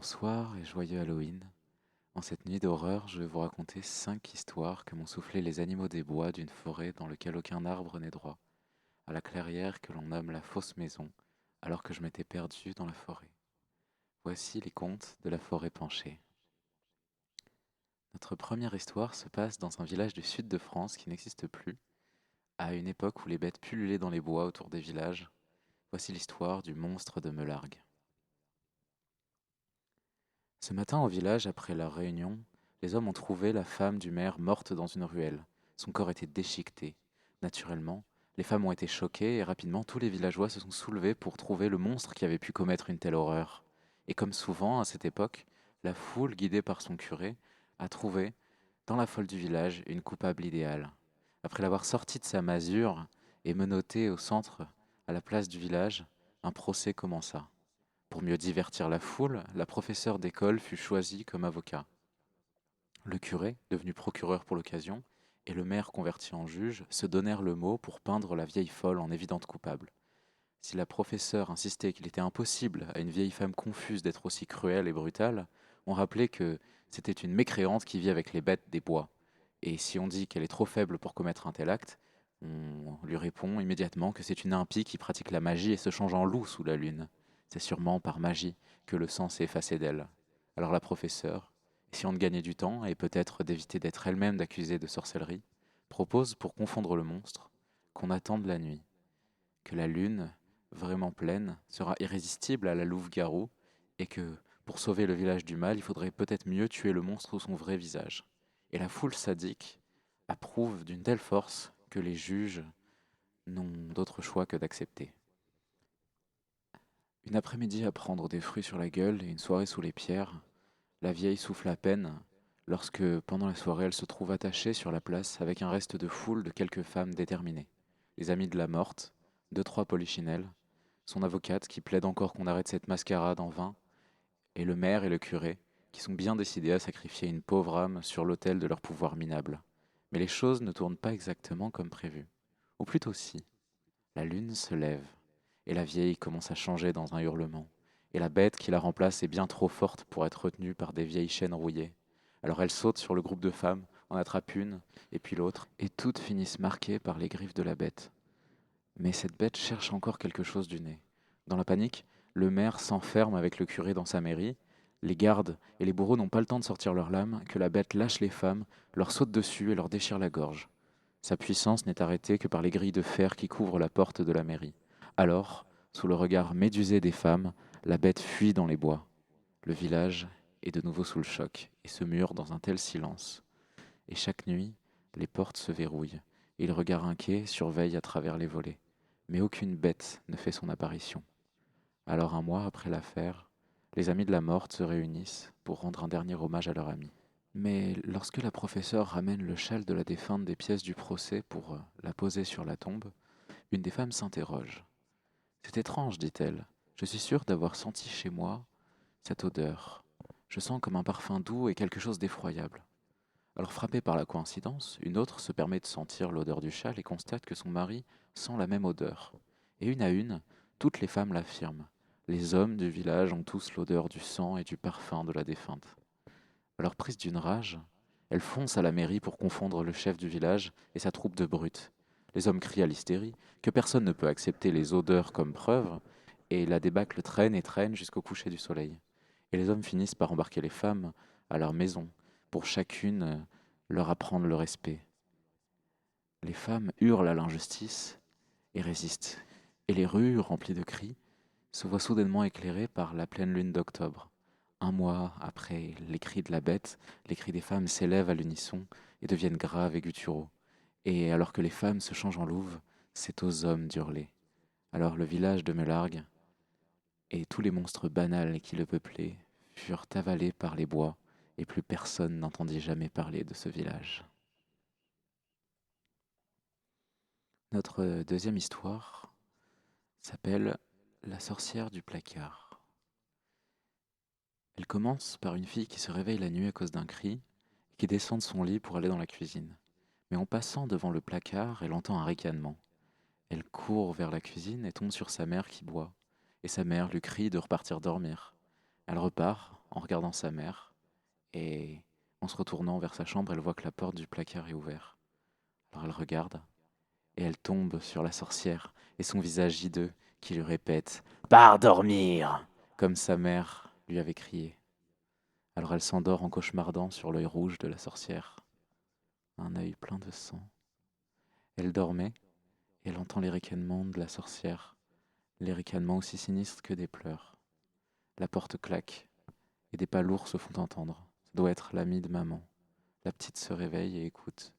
Bonsoir et joyeux Halloween. En cette nuit d'horreur, je vais vous raconter 5 histoires que m'ont soufflé les animaux des bois d'une forêt dans laquelle aucun arbre n'est droit, à la clairière que l'on nomme la fausse maison, alors que je m'étais perdu dans la forêt. Voici les contes de la forêt penchée. Notre première histoire se passe dans un village du sud de France qui n'existe plus, à une époque où les bêtes pullulaient dans les bois autour des villages. Voici l'histoire du monstre de Melargue. Ce matin au village, après leur réunion, les hommes ont trouvé la femme du maire morte dans une ruelle. Son corps était déchiqueté. Naturellement, les femmes ont été choquées et rapidement tous les villageois se sont soulevés pour trouver le monstre qui avait pu commettre une telle horreur. Et comme souvent à cette époque, la foule, guidée par son curé, a trouvé, dans la folle du village, une coupable idéale. Après l'avoir sortie de sa masure et menottée au centre, à la place du village, un procès commença. Pour mieux divertir la foule, la professeure d'école fut choisie comme avocat. Le curé, devenu procureur pour l'occasion, et le maire converti en juge se donnèrent le mot pour peindre la vieille folle en évidente coupable. Si la professeure insistait qu'il était impossible à une vieille femme confuse d'être aussi cruelle et brutale, on rappelait que c'était une mécréante qui vit avec les bêtes des bois. Et si on dit qu'elle est trop faible pour commettre un tel acte, on lui répond immédiatement que c'est une impie qui pratique la magie et se change en loup sous la lune. C'est sûrement par magie que le sang s'est effacé d'elle. Alors la professeure, essayant de gagner du temps et peut-être d'éviter d'être elle-même accusée de sorcellerie, propose, pour confondre le monstre, qu'on attende la nuit, que la lune, vraiment pleine, sera irrésistible à la louve-garou, et que, pour sauver le village du mal, il faudrait peut-être mieux tuer le monstre sous son vrai visage. Et la foule sadique approuve d'une telle force que les juges n'ont d'autre choix que d'accepter. Une après-midi à prendre des fruits sur la gueule et une soirée sous les pierres, la vieille souffle à peine lorsque, pendant la soirée, elle se trouve attachée sur la place avec un reste de foule de quelques femmes déterminées. Les amis de la morte, deux, trois polichinelles, son avocate qui plaide encore qu'on arrête cette mascarade en vain, et le maire et le curé qui sont bien décidés à sacrifier une pauvre âme sur l'autel de leur pouvoir minable. Mais les choses ne tournent pas exactement comme prévu. Ou plutôt si. La lune se lève, et la vieille commence à changer dans un hurlement. Et la bête qui la remplace est bien trop forte pour être retenue par des vieilles chaînes rouillées. Alors elle saute sur le groupe de femmes, en attrape une, et puis l'autre, et toutes finissent marquées par les griffes de la bête. Mais cette bête cherche encore quelque chose du nez. Dans la panique, le maire s'enferme avec le curé dans sa mairie. Les gardes et les bourreaux n'ont pas le temps de sortir leurs lames que la bête lâche les femmes, leur saute dessus et leur déchire la gorge. Sa puissance n'est arrêtée que par les grilles de fer qui couvrent la porte de la mairie. Alors, sous le regard médusé des femmes, la bête fuit dans les bois. Le village est de nouveau sous le choc et se mure dans un tel silence. Et chaque nuit, les portes se verrouillent, et le regard inquiet surveille à travers les volets. Mais aucune bête ne fait son apparition. Alors un mois après l'affaire, les amis de la morte se réunissent pour rendre un dernier hommage à leur amie. Mais lorsque la professeure ramène le châle de la défunte des pièces du procès pour la poser sur la tombe, une des femmes s'interroge. C'est étrange, dit-elle. Je suis sûre d'avoir senti chez moi cette odeur. Je sens comme un parfum doux et quelque chose d'effroyable. Alors frappée par la coïncidence, une autre se permet de sentir l'odeur du châle et constate que son mari sent la même odeur. Et une à une, toutes les femmes l'affirment. Les hommes du village ont tous l'odeur du sang et du parfum de la défunte. Alors prise d'une rage, elle fonce à la mairie pour confondre le chef du village et sa troupe de brutes. Les hommes crient à l'hystérie, que personne ne peut accepter les odeurs comme preuve, et la débâcle traîne et traîne jusqu'au coucher du soleil. Et les hommes finissent par embarquer les femmes à leur maison, pour chacune leur apprendre le respect. Les femmes hurlent à l'injustice et résistent, et les rues, remplies de cris, se voient soudainement éclairées par la pleine lune d'octobre. Un mois après les cris de la bête, les cris des femmes s'élèvent à l'unisson et deviennent graves et gutturaux. Et alors que les femmes se changent en louves, c'est aux hommes d'hurler. Alors le village de Melargue et tous les monstres banals qui le peuplaient furent avalés par les bois, et plus personne n'entendit jamais parler de ce village. Notre deuxième histoire s'appelle La sorcière du placard. Elle commence par une fille qui se réveille la nuit à cause d'un cri et qui descend de son lit pour aller dans la cuisine. Mais en passant devant le placard, elle entend un ricanement. Elle court vers la cuisine et tombe sur sa mère qui boit. Et sa mère lui crie de repartir dormir. Elle repart, en regardant sa mère, et en se retournant vers sa chambre, elle voit que la porte du placard est ouverte. Alors elle regarde, et elle tombe sur la sorcière et son visage hideux qui lui répète «Pars dormir!» comme sa mère lui avait crié. Alors elle s'endort en cauchemardant sur l'œil rouge de la sorcière, un œil plein de sang. Elle dormait, et elle entend les ricanements de la sorcière, les ricanements aussi sinistres que des pleurs. La porte claque, et des pas lourds se font entendre. Ça doit être l'ami de maman. La petite se réveille et écoute.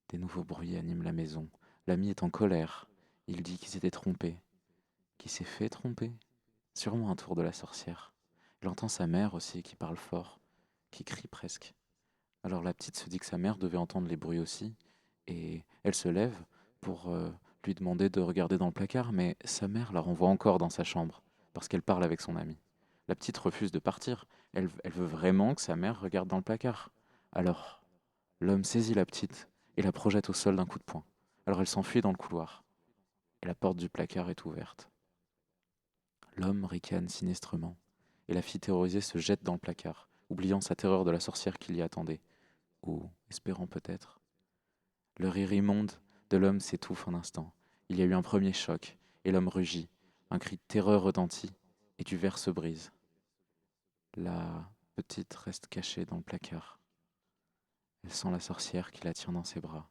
Des nouveaux bruits animent la maison. L'ami est en colère. Il dit qu'il s'était trompé. Qu'il s'est fait tromper? Sûrement un tour de la sorcière. Elle entend sa mère aussi qui parle fort, qui crie presque. Alors la petite se dit que sa mère devait entendre les bruits aussi, et elle se lève pour lui demander de regarder dans le placard, mais sa mère la renvoie encore dans sa chambre, parce qu'elle parle avec son amie. La petite refuse de partir, elle veut vraiment que sa mère regarde dans le placard. Alors, l'homme saisit la petite et la projette au sol d'un coup de poing. Alors elle s'enfuit dans le couloir, et la porte du placard est ouverte. L'homme ricane sinistrement, et la fille terrorisée se jette dans le placard, oubliant sa terreur de la sorcière qui l'y attendait, ou espérant peut-être. Le rire immonde de l'homme s'étouffe un instant. Il y a eu un premier choc, et l'homme rugit. Un cri de terreur retentit, et du verre se brise. La petite reste cachée dans le placard. Elle sent la sorcière qui la tient dans ses bras.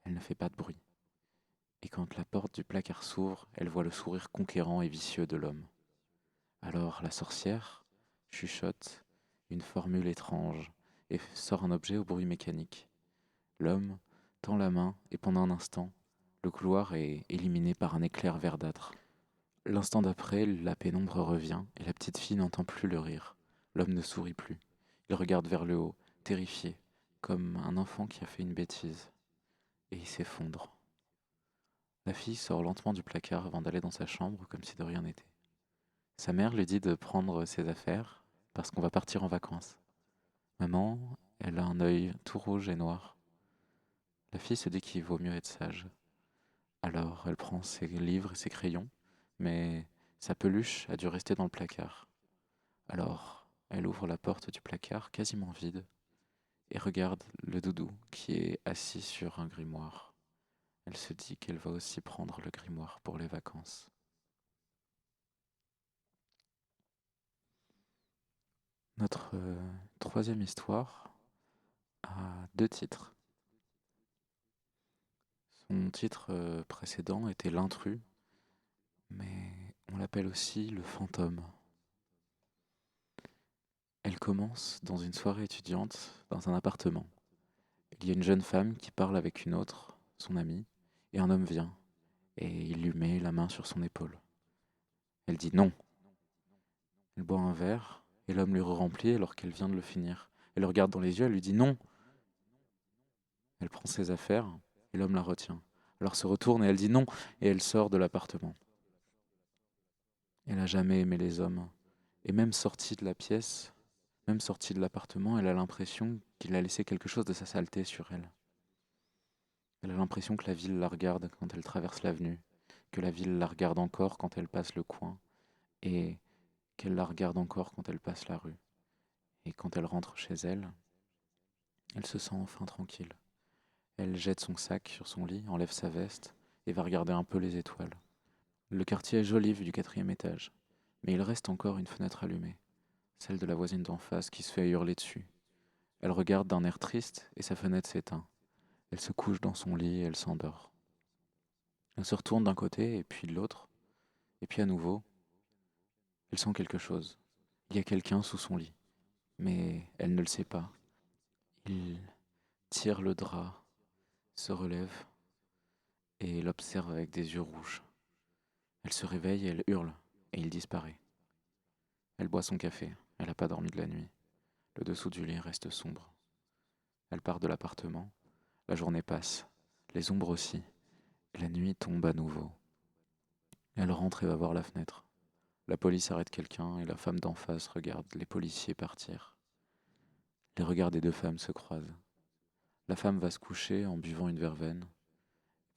Elle ne fait pas de bruit. Et quand la porte du placard s'ouvre, elle voit le sourire conquérant et vicieux de l'homme. Alors la sorcière chuchote une formule étrange et sort un objet au bruit mécanique. L'homme tend la main et pendant un instant, le couloir est éliminé par un éclair verdâtre. L'instant d'après, la pénombre revient et la petite fille n'entend plus le rire. L'homme ne sourit plus. Il regarde vers le haut, terrifié, comme un enfant qui a fait une bêtise. Et il s'effondre. La fille sort lentement du placard avant d'aller dans sa chambre comme si de rien n'était. Sa mère lui dit de prendre ses affaires parce qu'on va partir en vacances. Maman, elle a un œil tout rouge et noir. La fille se dit qu'il vaut mieux être sage. Alors elle prend ses livres et ses crayons, mais sa peluche a dû rester dans le placard. Alors elle ouvre la porte du placard, quasiment vide, et regarde le doudou qui est assis sur un grimoire. Elle se dit qu'elle va aussi prendre le grimoire pour les vacances. Notre troisième histoire a deux titres. Son titre précédent était L'intrus, mais on l'appelle aussi Le fantôme. Elle commence dans une soirée étudiante dans un appartement. Il y a une jeune femme qui parle avec une autre, son amie, et un homme vient, et il lui met la main sur son épaule. Elle dit non. Elle boit un verre, et l'homme lui remplit alors qu'elle vient de le finir. Elle le regarde dans les yeux, elle lui dit non. Elle prend ses affaires, et l'homme la retient. Alors se retourne et elle dit non, et elle sort de l'appartement. Elle n'a jamais aimé les hommes, et même sortie de la pièce, même sortie de l'appartement, elle a l'impression qu'il a laissé quelque chose de sa saleté sur elle. Elle a l'impression que la ville la regarde quand elle traverse l'avenue, que la ville la regarde encore quand elle passe le coin, et qu'elle la regarde encore quand elle passe la rue. Et quand elle rentre chez elle, elle se sent enfin tranquille. Elle jette son sac sur son lit, enlève sa veste et va regarder un peu les étoiles. Le quartier est joli vu du quatrième étage, mais il reste encore une fenêtre allumée, celle de la voisine d'en face qui se fait hurler dessus. Elle regarde d'un air triste et sa fenêtre s'éteint. Elle se couche dans son lit et elle s'endort. Elle se retourne d'un côté et puis de l'autre, et puis à nouveau, elle sent quelque chose. Il y a quelqu'un sous son lit, mais elle ne le sait pas. Il tire le drap, se relève et l'observe avec des yeux rouges. Elle se réveille et elle hurle, et il disparaît. Elle boit son café, elle n'a pas dormi de la nuit. Le dessous du lit reste sombre. Elle part de l'appartement, la journée passe, les ombres aussi, et la nuit tombe à nouveau. Elle rentre et va voir la fenêtre. La police arrête quelqu'un et la femme d'en face regarde les policiers partir. Les regards des deux femmes se croisent. La femme va se coucher en buvant une verveine,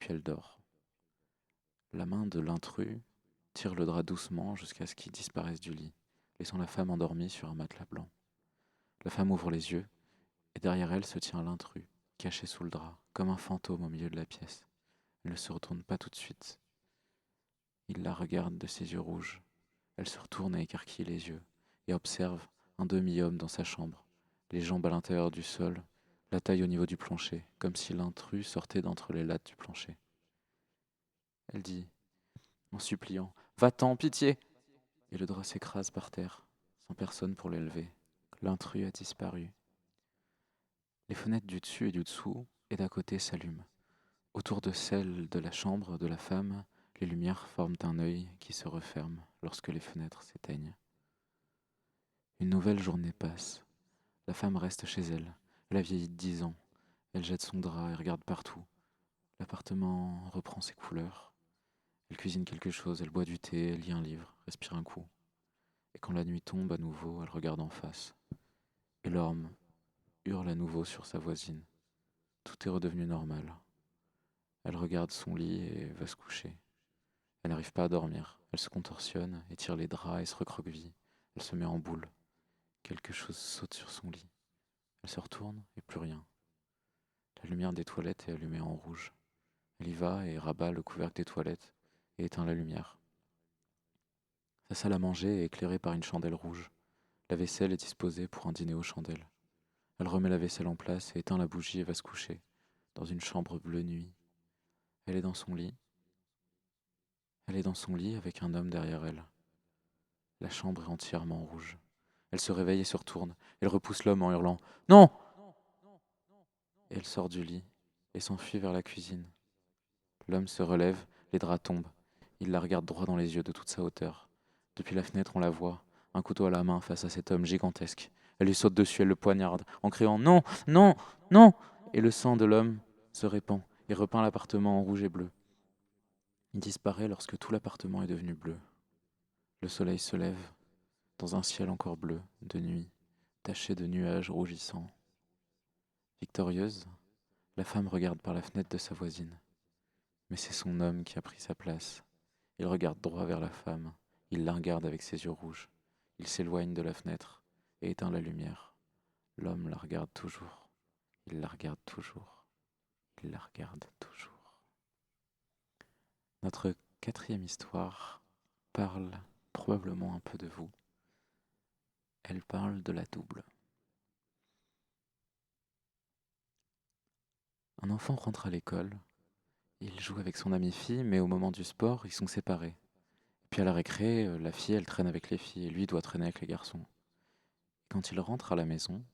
puis elle dort. La main de l'intrus tire le drap doucement jusqu'à ce qu'il disparaisse du lit. laissant la femme endormie sur un matelas blanc. La femme ouvre les yeux, et derrière elle se tient l'intrus, caché sous le drap, comme un fantôme au milieu de la pièce. Elle ne se retourne pas tout de suite. Il la regarde de ses yeux rouges. Elle se retourne et écarquille les yeux, et observe un demi-homme dans sa chambre, les jambes à l'intérieur du sol, la taille au niveau du plancher, comme si l'intrus sortait d'entre les lattes du plancher. Elle dit, en suppliant, Va-t'en, pitié! Et le drap s'écrase par terre, sans personne pour l'élever. L'intrus a disparu. Les fenêtres du dessus et du dessous et d'à côté s'allument. Autour de celles de la chambre de la femme, les lumières forment un œil qui se referme lorsque les fenêtres s'éteignent. Une nouvelle journée passe. La femme reste chez elle. Elle a vieilli de 10 ans. Elle jette son drap et regarde partout. L'appartement reprend ses couleurs. Elle cuisine quelque chose, elle boit du thé, elle lit un livre, respire un coup. Et quand la nuit tombe à nouveau, elle regarde en face. Et l'orme hurle à nouveau sur sa voisine. Tout est redevenu normal. Elle regarde son lit et va se coucher. Elle n'arrive pas à dormir. Elle se contorsionne, étire les draps et se recroqueville. Elle se met en boule. Quelque chose saute sur son lit. Elle se retourne et plus rien. La lumière des toilettes est allumée en rouge. Elle y va et rabat le couvercle des toilettes et éteint la lumière. Sa salle à manger est éclairée par une chandelle rouge. La vaisselle est disposée pour un dîner aux chandelles. Elle remet la vaisselle en place et éteint la bougie et va se coucher, dans une chambre bleue nuit. Elle est dans son lit. Elle est dans son lit avec un homme derrière elle. La chambre est entièrement rouge. Elle se réveille et se retourne. Elle repousse l'homme en hurlant Non! Et elle sort du lit et s'enfuit vers la cuisine. L'homme se relève, les draps tombent. Il la regarde droit dans les yeux de toute sa hauteur. Depuis la fenêtre, on la voit, un couteau à la main face à cet homme gigantesque. Elle lui saute dessus, elle le poignarde, en criant Non! Non! Non! Et le sang de l'homme se répand et repeint l'appartement en rouge et bleu. Il disparaît lorsque tout l'appartement est devenu bleu. Le soleil se lève, dans un ciel encore bleu, de nuit, taché de nuages rougissants. Victorieuse, la femme regarde par la fenêtre de sa voisine. Mais c'est son homme qui a pris sa place. Il regarde droit vers la femme. Il la regarde avec ses yeux rouges. Il s'éloigne de la fenêtre et éteint la lumière. L'homme la regarde toujours. Il la regarde toujours. Il la regarde toujours. Notre quatrième histoire parle probablement un peu de vous. Elle parle de la double. Un enfant rentre à l'école. Il joue avec son ami fille, mais au moment du sport, ils sont séparés. Puis à la récré, la fille, elle traîne avec les filles et lui doit traîner avec les garçons. Quand il rentre à la maison,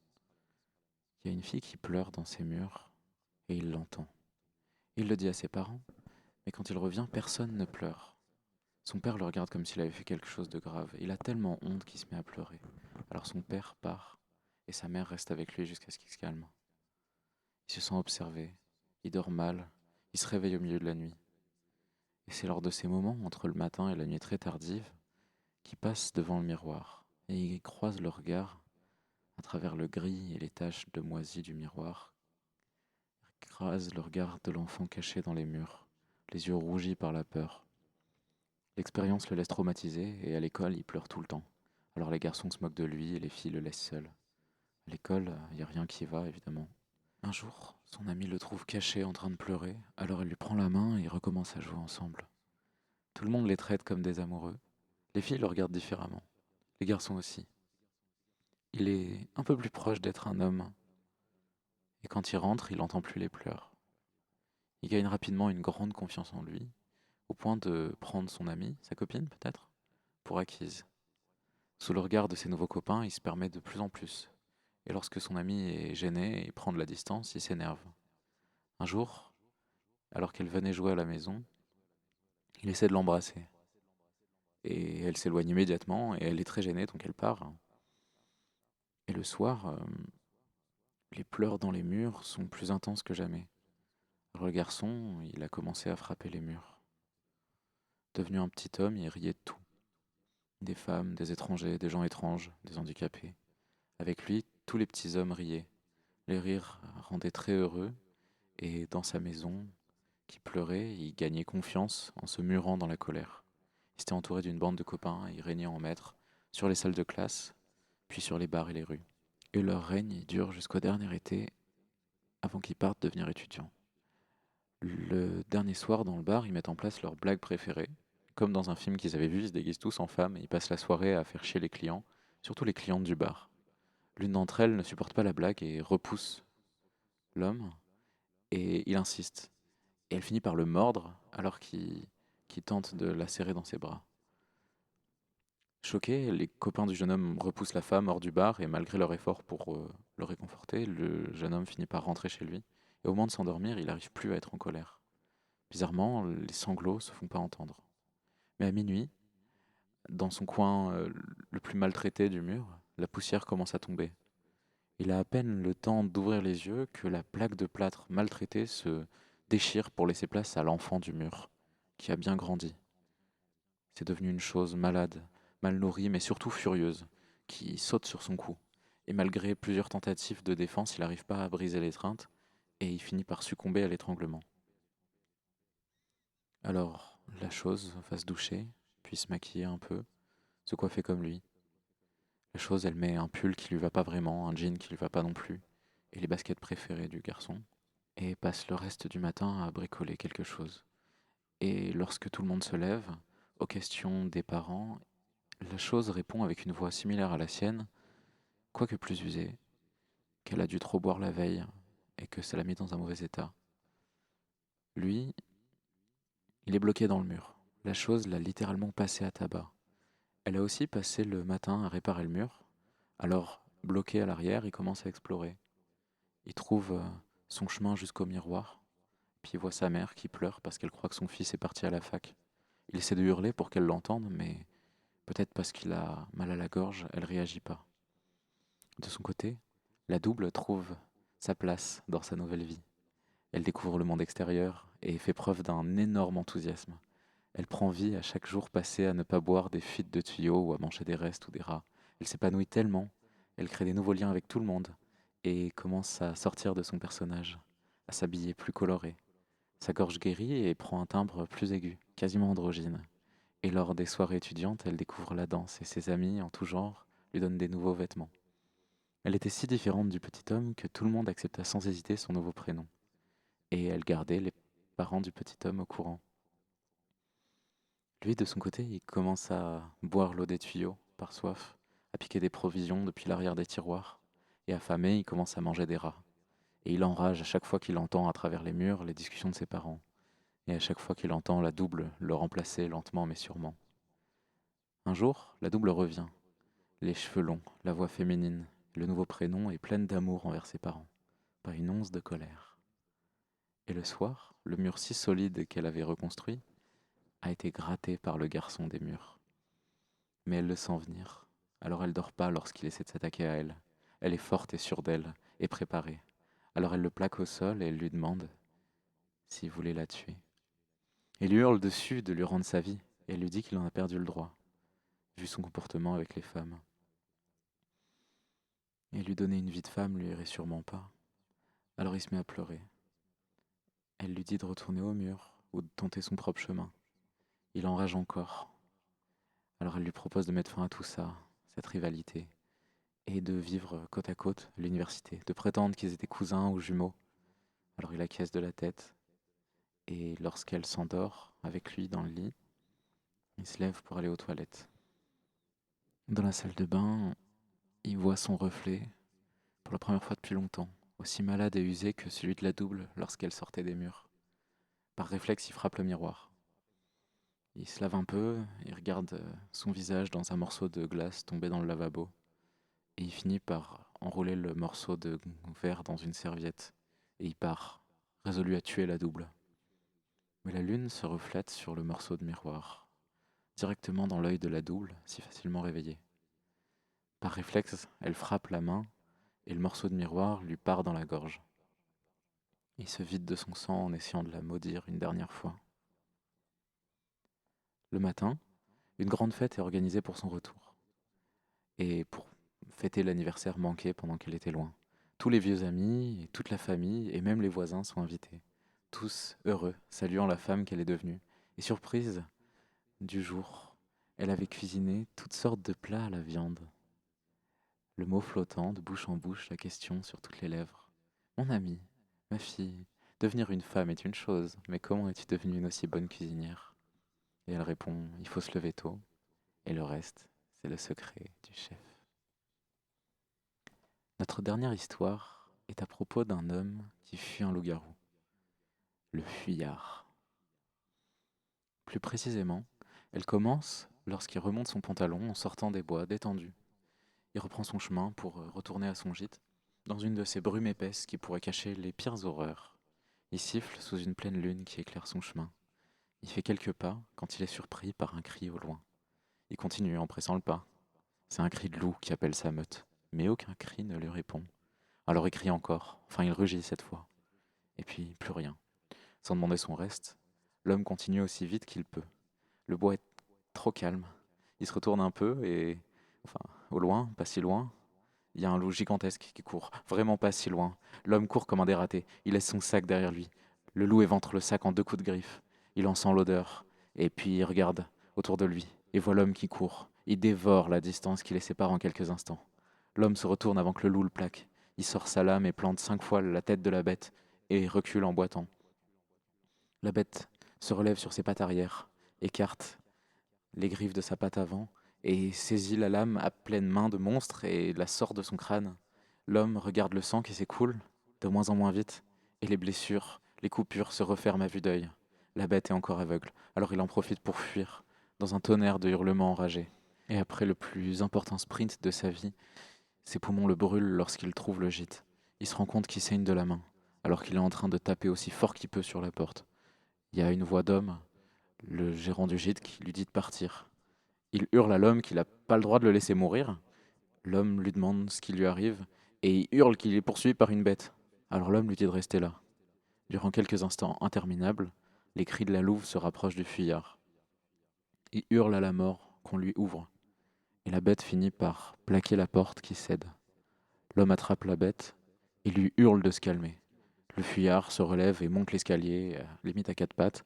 il y a une fille qui pleure dans ses murs et il l'entend. Il le dit à ses parents, mais quand il revient, personne ne pleure. Son père le regarde comme s'il avait fait quelque chose de grave. Il a tellement honte qu'il se met à pleurer. Alors son père part et sa mère reste avec lui jusqu'à ce qu'il se calme. Il se sent observé, il dort mal, il se réveille au milieu de la nuit. Et c'est lors de ces moments, entre le matin et la nuit très tardive, qu'il passe devant le miroir et il croise le regard à travers le gris et les taches de moisie du miroir, crase le regard de l'enfant caché dans les murs, les yeux rougis par la peur. L'expérience le laisse traumatisé et à l'école, il pleure tout le temps. Alors les garçons se moquent de lui et les filles le laissent seul. À l'école, il n'y a rien qui va, évidemment. Un jour, son ami le trouve caché en train de pleurer, alors elle lui prend la main et ils recommencent à jouer ensemble. Tout le monde les traite comme des amoureux. Les filles le regardent différemment, les garçons aussi. Il est un peu plus proche d'être un homme, et quand il rentre, il n'entend plus les pleurs. Il gagne rapidement une grande confiance en lui, au point de prendre son amie, sa copine peut-être, pour acquise. Sous le regard de ses nouveaux copains, il se permet de plus en plus. Et lorsque son ami est gêné et prend de la distance, il s'énerve. Un jour, alors qu'elle venait jouer à la maison, il essaie de l'embrasser. Et elle s'éloigne immédiatement, et elle est très gênée, donc elle part. Et le soir, les pleurs dans les murs sont plus intenses que jamais. Alors le garçon, il a commencé à frapper les murs. Devenu un petit homme, il riait de tout. Des femmes, des étrangers, des gens étranges, des handicapés. Avec lui, tous les petits hommes riaient. Les rires rendaient très heureux, et dans sa maison, qui pleurait, il gagnait confiance en se murant dans la colère. Il s'était entouré d'une bande de copains, il régnait en maître, sur les salles de classe, puis sur les bars et les rues. Et leur règne y dure jusqu'au dernier été, avant qu'ils partent devenir étudiants. Le dernier soir, dans le bar, ils mettent en place leur blague préférée. Comme dans un film qu'ils avaient vu, ils se déguisent tous en femmes et ils passent la soirée à faire chier les clients, surtout les clientes du bar. L'une d'entre elles ne supporte pas la blague et repousse l'homme, et il insiste. Et elle finit par le mordre alors qu'il tente de la serrer dans ses bras. Choqués, les copains du jeune homme repoussent la femme hors du bar et malgré leur effort pour le réconforter, le jeune homme finit par rentrer chez lui. Et au moment de s'endormir, il n'arrive plus à être en colère. Bizarrement, les sanglots se font pas entendre. Mais à minuit, dans son coin le plus maltraité du mur, la poussière commence à tomber. Il a à peine le temps d'ouvrir les yeux que la plaque de plâtre maltraitée se déchire pour laisser place à l'enfant du mur, qui a bien grandi. C'est devenu une chose malade, mal nourrie, mais surtout furieuse, qui saute sur son cou. Et malgré plusieurs tentatives de défense, il n'arrive pas à briser l'étreinte, et il finit par succomber à l'étranglement. Alors, la chose va se doucher, puis se maquiller un peu, se coiffer comme lui. La chose, elle met un pull qui lui va pas vraiment, un jean qui lui va pas non plus, et les baskets préférées du garçon, et passe le reste du matin à bricoler quelque chose. Et lorsque tout le monde se lève, aux questions des parents, la chose répond avec une voix similaire à la sienne, quoique plus usée, qu'elle a dû trop boire la veille et que ça l'a mis dans un mauvais état. Lui, il est bloqué dans le mur. La chose l'a littéralement passé à tabac. Elle a aussi passé le matin à réparer le mur, alors bloqué à l'arrière, il commence à explorer. Il trouve son chemin jusqu'au miroir, puis il voit sa mère qui pleure parce qu'elle croit que son fils est parti à la fac. Il essaie de hurler pour qu'elle l'entende, mais peut-être parce qu'il a mal à la gorge, elle réagit pas. De son côté, la double trouve sa place dans sa nouvelle vie. Elle découvre le monde extérieur et fait preuve d'un énorme enthousiasme. Elle prend vie à chaque jour passé à ne pas boire des fuites de tuyaux ou à manger des restes ou des rats. Elle s'épanouit tellement, elle crée des nouveaux liens avec tout le monde et commence à sortir de son personnage, à s'habiller plus coloré. Sa gorge guérit et prend un timbre plus aigu, quasiment androgyne. Et lors des soirées étudiantes, elle découvre la danse et ses amis en tout genre lui donnent des nouveaux vêtements. Elle était si différente du petit homme que tout le monde accepta sans hésiter son nouveau prénom. Et elle gardait les parents du petit homme au courant. Lui, de son côté, il commence à boire l'eau des tuyaux, par soif, à piquer des provisions depuis l'arrière des tiroirs, et affamé, il commence à manger des rats. Et il enrage à chaque fois qu'il entend à travers les murs les discussions de ses parents, et à chaque fois qu'il entend la double le remplacer lentement mais sûrement. Un jour, la double revient, les cheveux longs, la voix féminine, le nouveau prénom et pleine d'amour envers ses parents, pas une once de colère. Et le soir, le mur si solide qu'elle avait reconstruit a été gratté par le garçon des murs. Mais elle le sent venir, alors elle dort pas lorsqu'il essaie de s'attaquer à elle. Elle est forte et sûre d'elle, et préparée. Alors elle le plaque au sol et elle lui demande s'il voulait la tuer. Il lui hurle dessus de lui rendre sa vie, et elle lui dit qu'il en a perdu le droit, vu son comportement avec les femmes. Et lui donner une vie de femme lui irait sûrement pas. Alors il se met à pleurer. Elle lui dit de retourner au mur, ou de tenter son propre chemin. Il enrage encore. Alors elle lui propose de mettre fin à tout ça, cette rivalité, et de vivre côte à côte à l'université, de prétendre qu'ils étaient cousins ou jumeaux. Alors il acquiesce de la tête, et lorsqu'elle s'endort avec lui dans le lit, il se lève pour aller aux toilettes. Dans la salle de bain, il voit son reflet, pour la première fois depuis longtemps, aussi malade et usé que celui de la double lorsqu'elle sortait des murs. Par réflexe, il frappe le miroir. Il se lave un peu, il regarde son visage dans un morceau de glace tombé dans le lavabo, et il finit par enrouler le morceau de verre dans une serviette, et il part, résolu à tuer la double. Mais la lune se reflète sur le morceau de miroir, directement dans l'œil de la double, si facilement réveillée. Par réflexe, elle frappe la main, et le morceau de miroir lui part dans la gorge. Il se vide de son sang en essayant de la maudire une dernière fois. Le matin, une grande fête est organisée pour son retour, et pour fêter l'anniversaire manqué pendant qu'elle était loin. Tous les vieux amis, et toute la famille, et même les voisins sont invités. Tous heureux, saluant la femme qu'elle est devenue. Et surprise du jour, Elle avait cuisiné toutes sortes de plats à la viande. Le mot flottant, de bouche en bouche, la question sur toutes les lèvres. Mon ami, ma fille, devenir une femme est une chose, mais comment es-tu devenue une aussi bonne cuisinière? Et elle répond, il faut se lever tôt, et le reste, c'est le secret du chef. Notre dernière histoire est à propos d'un homme qui fuit un loup-garou, le fuyard. Plus précisément, elle commence lorsqu'il remonte son pantalon en sortant des bois détendu. Il reprend son chemin pour retourner à son gîte, dans une de ces brumes épaisses qui pourraient cacher les pires horreurs. Il siffle sous une pleine lune qui éclaire son chemin. Il fait quelques pas quand il est surpris par un cri au loin. Il continue en pressant le pas. C'est un cri de loup qui appelle sa meute, mais aucun cri ne lui répond. Alors il crie encore, enfin il rugit cette fois. Et puis plus rien. Sans demander son reste, l'homme continue aussi vite qu'il peut. Le bois est trop calme. Il se retourne un peu et, enfin, au loin, pas si loin, il y a un loup gigantesque qui court, vraiment pas si loin. L'homme court comme un dératé, il laisse son sac derrière lui. Le loup éventre le sac en deux coups de griffe. Il en sent l'odeur, et puis il regarde autour de lui, et voit l'homme qui court. Il dévore la distance qui les sépare en quelques instants. L'homme se retourne avant que le loup le plaque. Il sort sa lame et plante 5 fois la tête de la bête, et recule en boitant. La bête se relève sur ses pattes arrière, écarte les griffes de sa patte avant, et saisit la lame à pleine main de monstre et la sort de son crâne. L'homme regarde le sang qui s'écoule, de moins en moins vite, et les blessures, les coupures se referment à vue d'œil. La bête est encore aveugle, alors il en profite pour fuir, dans un tonnerre de hurlements enragés. Et après le plus important sprint de sa vie, ses poumons le brûlent lorsqu'il trouve le gîte. Il se rend compte qu'il saigne de la main, alors qu'il est en train de taper aussi fort qu'il peut sur la porte. Il y a une voix d'homme, le gérant du gîte, qui lui dit de partir. Il hurle à l'homme qu'il n'a pas le droit de le laisser mourir. L'homme lui demande ce qui lui arrive et il hurle qu'il est poursuivi par une bête. Alors l'homme lui dit de rester là. Durant quelques instants interminables, les cris de la louve se rapprochent du fuyard. Il hurle à la mort qu'on lui ouvre et la bête finit par plaquer la porte qui cède. L'homme attrape la bête et lui hurle de se calmer. Le fuyard se relève et monte l'escalier, limite à 4 pattes,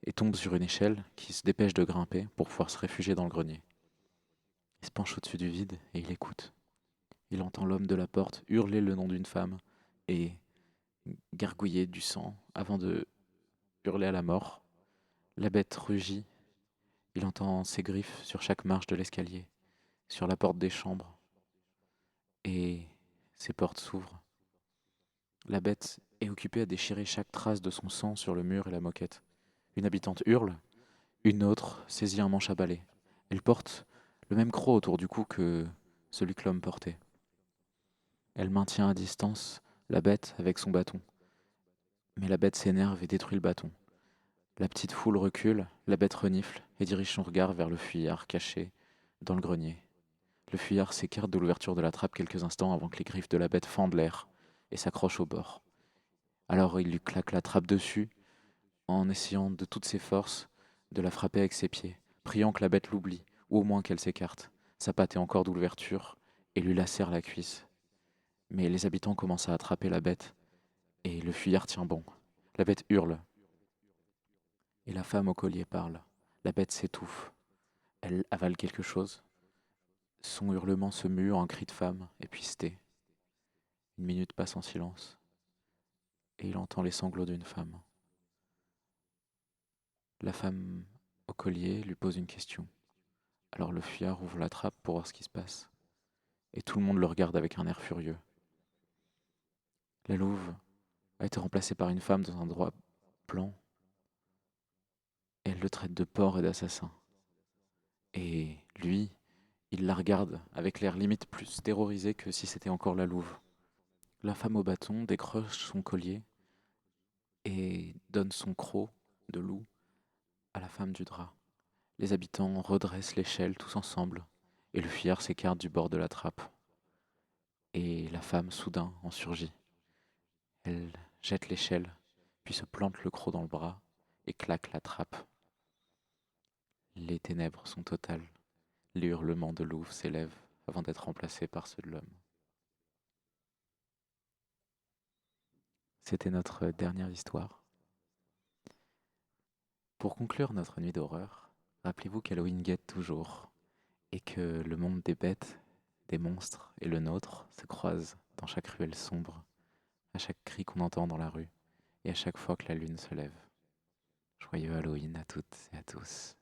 et tombe sur une échelle qui se dépêche de grimper pour pouvoir se réfugier dans le grenier. Il se penche au-dessus du vide et il écoute. Il entend l'homme de la porte hurler le nom d'une femme et gargouiller du sang avant de hurler à la mort. La bête rugit. Il entend ses griffes sur chaque marche de l'escalier, sur la porte des chambres. Et ces portes s'ouvrent. La bête est occupée à déchirer chaque trace de son sang sur le mur et la moquette. Une habitante hurle, une autre saisit un manche à balai. Elle porte le même croc autour du cou que celui que l'homme portait. Elle maintient à distance la bête avec son bâton. Mais la bête s'énerve et détruit le bâton. La petite foule recule, la bête renifle et dirige son regard vers le fuyard caché dans le grenier. Le fuyard s'écarte de l'ouverture de la trappe quelques instants avant que les griffes de la bête fendent l'air et s'accrochent au bord. Alors il lui claque la trappe dessus en essayant de toutes ses forces de la frapper avec ses pieds, priant que la bête l'oublie ou au moins qu'elle s'écarte. Sa patte est encore d'ouverture et lui lacère la cuisse. Mais les habitants commencent à attraper la bête et le fuyard tient bon. La bête hurle et la femme au collier parle. La bête s'étouffe. Elle avale quelque chose. Son hurlement se mue en cri de femme, et puis se tait. Une minute passe en silence, et il entend les sanglots d'une femme. La femme au collier lui pose une question. Alors le fuyard ouvre la trappe pour voir ce qui se passe, et tout le monde le regarde avec un air furieux. La louve a été remplacée par une femme dans un drap blanc, et elle le traite de porc et d'assassin. Et lui, il la regarde avec l'air limite plus terrorisé que si c'était encore la louve. La femme au bâton décroche son collier et donne son croc de loup à la femme du drap. Les habitants redressent l'échelle tous ensemble et le fuyard s'écarte du bord de la trappe. Et la femme soudain en surgit. Elle jette l'échelle, puis se plante le croc dans le bras et claque la trappe. Les ténèbres sont totales. Les hurlements de louve s'élèvent avant d'être remplacés par ceux de l'homme. C'était notre dernière histoire. Pour conclure notre nuit d'horreur, Rappelez-vous qu'Halloween guette toujours, et que le monde des bêtes, des monstres et le nôtre se croisent dans chaque ruelle sombre, à chaque cri qu'on entend dans la rue, et à chaque fois que la lune se lève. Joyeux Halloween à toutes et à tous.